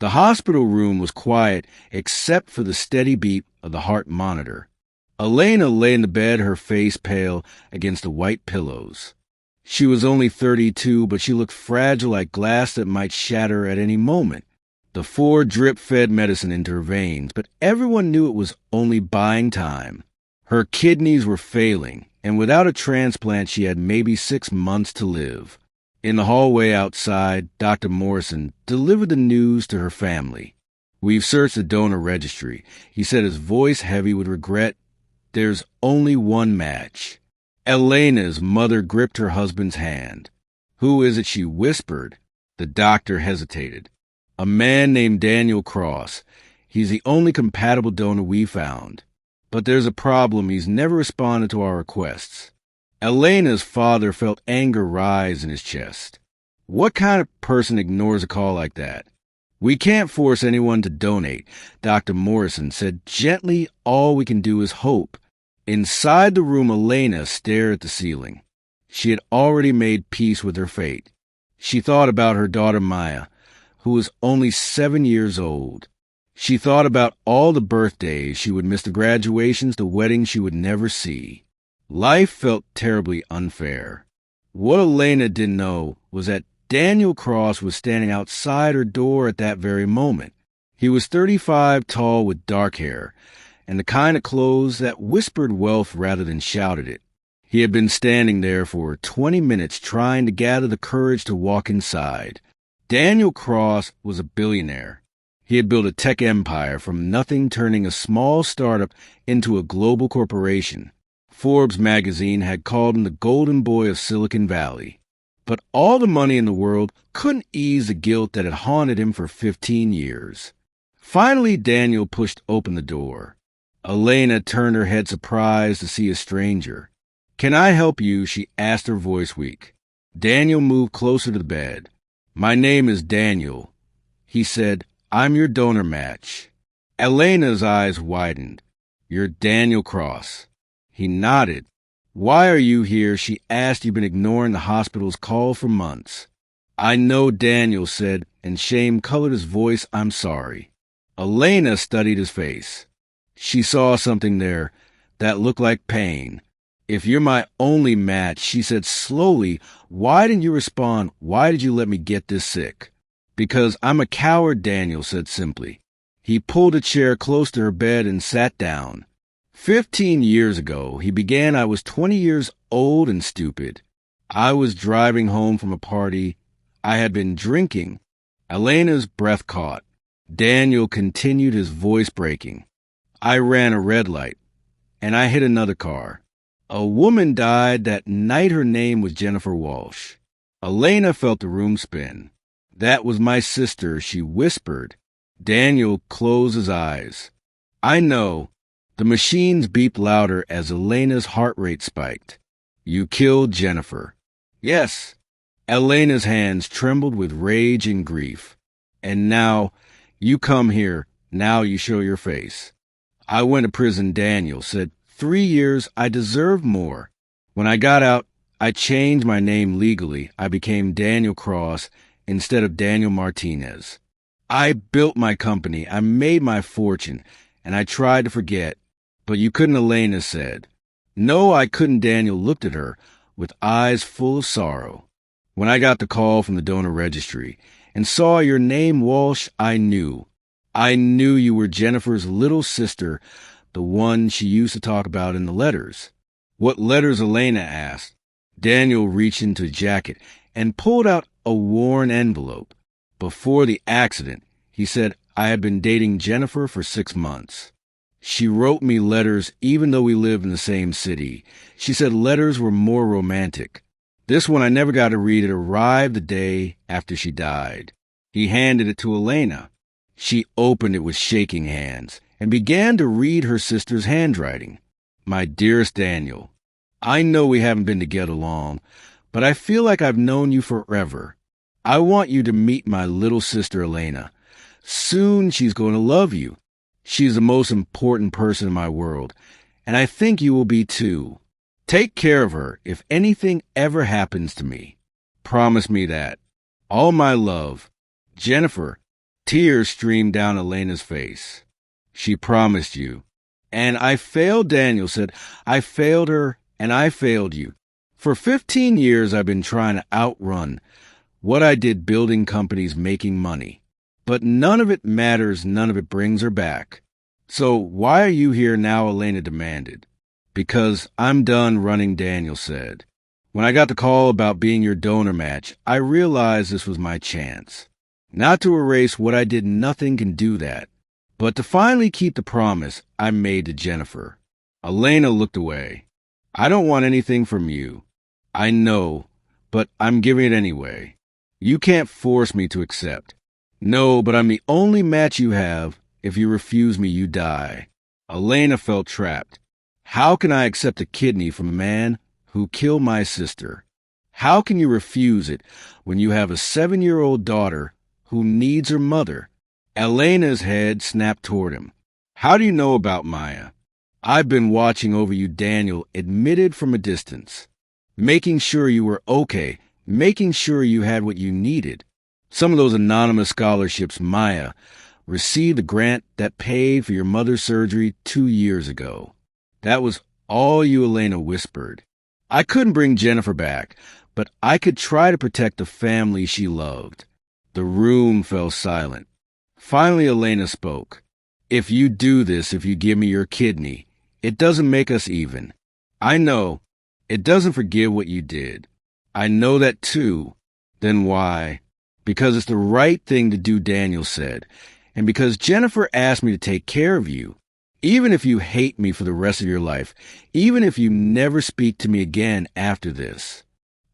The hospital room was quiet except for the steady beat of the heart monitor. Elena lay in the bed, her face pale against the white pillows. She was only 32, but she looked fragile like glass that might shatter at any moment. The 4 drip-fed medicine into her veins, but everyone knew it was only buying time. Her kidneys were failing, and without a transplant she had maybe 6 months to live. In the hallway outside, Dr. Morrison delivered the news to her family. "We've searched the donor registry," he said, his voice heavy with regret. "There's only one match." Elena's mother gripped her husband's hand. "Who is it?" she whispered. The doctor hesitated. "A man named Daniel Cross. He's the only compatible donor we found. But there's a problem. He's never responded to our requests." Elena's father felt anger rise in his chest. What kind of person ignores a call like that? "We can't force anyone to donate," Dr. Morrison said gently. "All we can do is hope." Inside the room, Elena stared at the ceiling. She had already made peace with her fate. She thought about her daughter Maya, who was only 7 years old. She thought about all the birthdays she would miss, the graduations, the weddings she would never see. Life felt terribly unfair. What Elena didn't know was that Daniel Cross was standing outside her door at that very moment. He was 35, tall, with dark hair, and the kind of clothes that whispered wealth rather than shouted it. He had been standing there for 20 minutes trying to gather the courage to walk inside. Daniel Cross was a billionaire. He had built a tech empire from nothing, turning a small startup into a global corporation. Forbes magazine had called him the golden boy of Silicon Valley. But all the money in the world couldn't ease the guilt that had haunted him for 15 years. Finally, Daniel pushed open the door. Elena turned her head, surprised to see a stranger. "Can I help you?" she asked, her voice weak. Daniel moved closer to the bed. "My name is Daniel," he said. "I'm your donor match." Elena's eyes widened. "You're Daniel Cross." He nodded. "Why are you here?" she asked. "You've been ignoring the hospital's call for months." "I know," Daniel said, and shame colored his voice. "I'm sorry." Elena studied his face. She saw something there that looked like pain. "If you're my only match," she said slowly, "why didn't you respond? Why did you let me get this sick?" "Because I'm a coward," Daniel said simply. He pulled a chair close to her bed and sat down. 15 years ago, he began. I was 20 years old and stupid. I was driving home from a party. I had been drinking. Elena's breath caught. Daniel continued, his voice breaking. "I ran a red light, and I hit another car. A woman died that night. Her name was Jennifer Walsh." Elena felt the room spin. "That was my sister," she whispered. Daniel closed his eyes. "I know." The machines beeped louder as Elena's heart rate spiked. "You killed Jennifer." "Yes." Elena's hands trembled with rage and grief. "And now you come here. Now you show your face." "I went to prison," Daniel said. 3 years. I deserved more. When I got out, I changed my name legally. I became Daniel Cross instead of Daniel Martinez. I built my company. I made my fortune, and I tried to forget. But you couldn't, Elena said. "No, I couldn't." Daniel looked at her with eyes full of sorrow. "When I got the call from the donor registry and saw your name, Walsh, I knew. I knew you were Jennifer's little sister, the one she used to talk about in the letters." "What letters?" Elena asked. Daniel reached into his jacket and pulled out a worn envelope. "Before the accident," he said, "I had been dating Jennifer for 6 months. She wrote me letters even though we lived in the same city. She said letters were more romantic. This one I never got to read. It arrived the day after she died." He handed it to Elena. She opened it with shaking hands and began to read her sister's handwriting. "My dearest Daniel, I know we haven't been together long, but I feel like I've known you forever. I want you to meet my little sister Elena. Soon she's going to love you. She's the most important person in my world, and I think you will be too. Take care of her if anything ever happens to me. Promise me that. All my love. Jennifer." Tears streamed down Elena's face. She promised you. And I failed, Daniel said. I failed her, and I failed you. For 15 years, I've been trying to outrun what I did building companies making money. But none of it matters, none of it brings her back. So why are you here now, Elena demanded. Because I'm done running, Daniel said. When I got the call about being your donor match, I realized this was my chance. Not to erase what I did, nothing can do that. But to finally keep the promise I made to Jennifer. Elena looked away. I don't want anything from you. I know, but I'm giving it anyway. You can't force me to accept. No, but I'm the only match you have. If you refuse me, you die. Elena felt trapped. How can I accept a kidney from a man who killed my sister? How can you refuse it when you have a 7-year-old daughter who needs her mother? Elena's head snapped toward him. How do you know about Maya? I've been watching over you, Daniel admitted from a distance. Making sure you were okay, making sure you had what you needed. Some of those anonymous scholarships Maya received a grant that paid for your mother's surgery 2 years ago. That was all you, Elena whispered. I couldn't bring Jennifer back, but I could try to protect the family she loved. The room fell silent. Finally, Elena spoke. If you do this, if you give me your kidney, it doesn't make us even. I know. It doesn't forgive what you did. I know that too. Then why? Because it's the right thing to do, Daniel said. And because Jennifer asked me to take care of you. Even if you hate me for the rest of your life, even if you never speak to me again after this,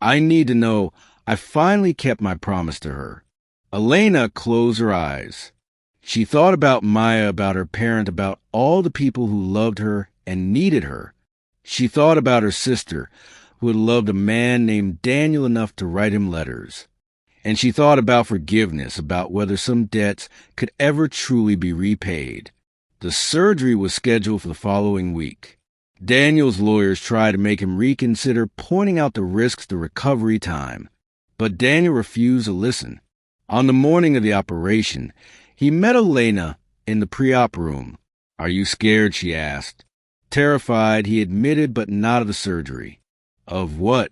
I need to know I finally kept my promise to her. Elena closed her eyes. She thought about Maya, about her parent, about all the people who loved her and needed her. She thought about her sister, who had loved a man named Daniel enough to write him letters. And she thought about forgiveness, about whether some debts could ever truly be repaid. The surgery was scheduled for the following week. Daniel's lawyers tried to make him reconsider, pointing out the risks to recovery time. But Daniel refused to listen. On the morning of the operation, he met Elena in the pre-op room. Are you scared? She asked. Terrified, he admitted, but not of the surgery. Of what?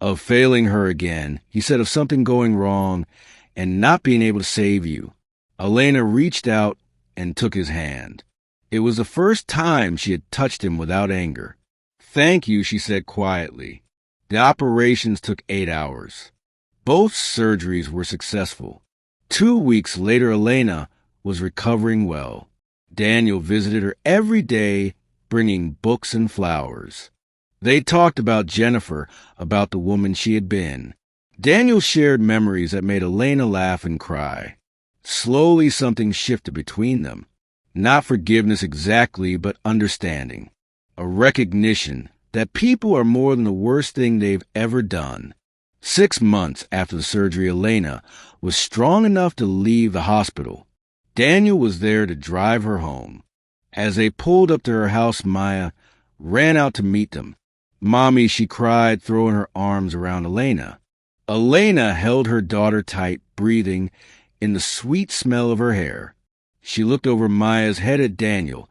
Of failing her again. He said of something going wrong and not being able to save you. Elena reached out and took his hand. It was the first time she had touched him without anger. Thank you, she said quietly. The operations took 8 hours. Both surgeries were successful. 2 weeks later, Elena was recovering well. Daniel visited her every day, bringing books and flowers. They talked about Jennifer, about the woman she had been. Daniel shared memories that made Elena laugh and cry. Slowly, something shifted between them. Not forgiveness exactly, but understanding. A recognition that people are more than the worst thing they've ever done. 6 months after the surgery, Elena was strong enough to leave the hospital. Daniel was there to drive her home. As they pulled up to her house, Maya ran out to meet them. Mommy, she cried, throwing her arms around Elena. Elena held her daughter tight, breathing in the sweet smell of her hair. She looked over Maya's head at Daniel,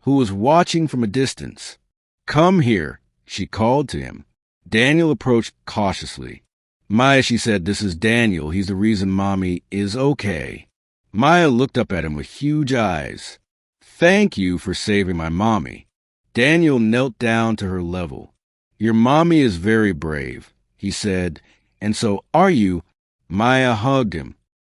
who was watching from a distance. Come here, she called to him. Daniel approached cautiously. Maya, she said, this is Daniel. He's the reason Mommy is okay. Maya looked up at him with huge eyes. Thank you for saving my mommy. Daniel knelt down to her level. Your mommy is very brave, he said, and so are you. Maya hugged him.